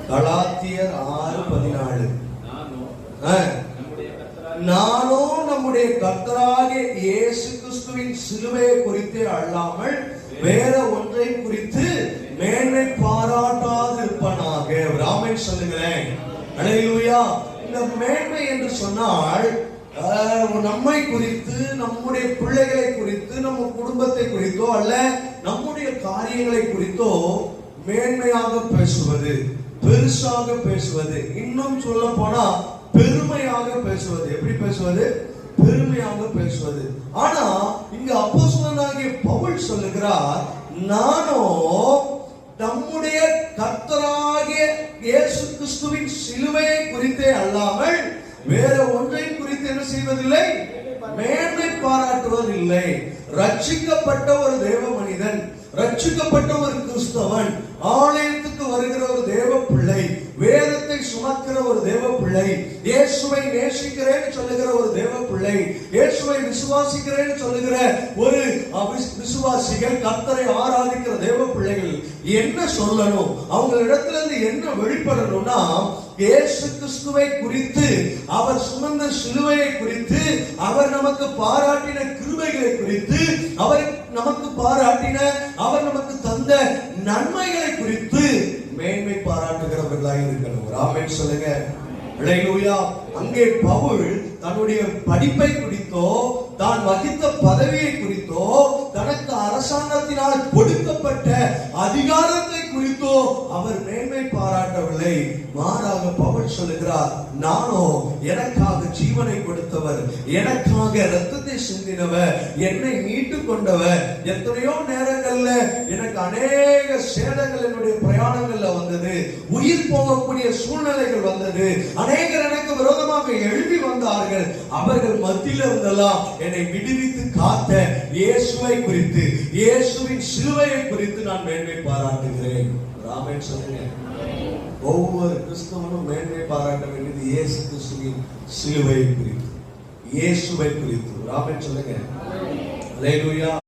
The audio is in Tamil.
கலாத்தியர் 6:14. நானோ நம்முடைய கர்த்தராகிய இயேசு கிறிஸ்துவின் சிலுவையை குறித்து அல்லாமல் வேற ஒன்றை குறித்து மேன்மை பாராட்டாது இருப்பனாக. ஆமென் சொல்லுங்களேன். அல்லேலூயா. இந்த மேன்மை என்று சொன்னால் நம்மை குறித்து, நம்முடைய பிள்ளைகளை குறித்து, நம்ம குடும்பத்தை குறித்தோ அல்ல நம்முடைய காரியங்களை குறித்தோ மேன்மையாக பேசுவது, பெருசாக பேசுவது, இன்னும் சொல்ல போனா பெருமையாக பேசுவது. எப்படி பேசுவது? பெருமையாக பேசுவது. ஆனா இங்க அப்போஸ்தலனாகிய பவுல் சொல்லுகிறார், நானோ நம்முடைய கர்த்தராகிய இயேசு கிறிஸ்துவின் சிலுவையை குறித்தே அல்லாமல் வேற ஒன்றை குறித்து என்ன செய்வதில்லை, மேன்மை பாராட்டுவதில்லை. ரட்சிக்கப்பட்ட ஒரு தேவ மனிதன், ரட்சிக்கப்பட்ட ஒரு கிறிஸ்தவன், ஆலயத்துக்கு வருகிற ஒரு தேவ பிள்ளை, வேதத்தை சுமக்கிற ஒரு தேவ பிள்ளை, இயேசுவை நேசிக்கிறேன்னு சொல்லுகிற ஒரு தேவ பிள்ளை, இயேசுவை விசுவாசிக்கிறேன்னு சொல்லுகிற ஒரு விசுவாசிகள், கர்த்தரை ஆராதிக்கிற தேவ பிள்ளைகள் என்ன சொல்லணும், அவங்க இடத்துல இருந்து என்ன வெளிப்படணும்னா, இயேசு கிறிஸ்துவை குறித்து, அவர் சுமந்த சிலுவையை குறித்து, அவர் நமக்கு பாராட்டின கிருபைகளை குறித்து, அவர் நமக்கு பாராட்டின, அவர் நமக்கு தந்த நன்மைகளை குறித்து மேன்மை பாராட்டுகிறவர்களாக இருக்கணும். ஆமென் சொல்லுங்க. அல்லேலூயா. அங்கே பவுல் தன்னுடைய படிப்பை குறித்தோ, தான் வகித்த பதவியை குறித்தோ, தனக்கு அரசாங்கத்தினால் கொடுக்கப்பட்ட அதிகாரத்தை குறித்தோ அவர் மேன்மை பாராட்டவில்லை. மாறாக பவுல் சொல்லுகிறார், நானோ எனக்காக ஜீவனை கொடுத்தவர், எனக்காக ரத்தத்தை சிந்தினவர், என்னை மீட்டு கொண்டவர். எத்தனையோ நேரங்கள்ல எனக்கு அநேக சேதங்கள் என்னுடைய பிரயாணங்கள்ல வந்தது, உயிர் போகக்கூடிய சூழ்நிலைகள் வந்தது, அநேகர் எனக்கு விரோதமாக எழுதி வந்தார்கள். அவர்கள் மத்தியில் இருந்தெல்லாம் என்னை விடுவித்து காத்த இயேசுவை குறித்து, இயேசுவின் சிலுவையை குறித்து நான் மேன்மை பாராட்டுகிறேன். ஆமென் சொல்லுங்க. ஒவ்வொரு கிறிஸ்தவனும் மேன்மை பாராட்ட வேண்டியது இயேசு கிறிஸ்துவின் சிலுவையை குறித்து, இயேசுவை குறித்து. ஆமென் சொல்லுங்க. அல்லேலூயா.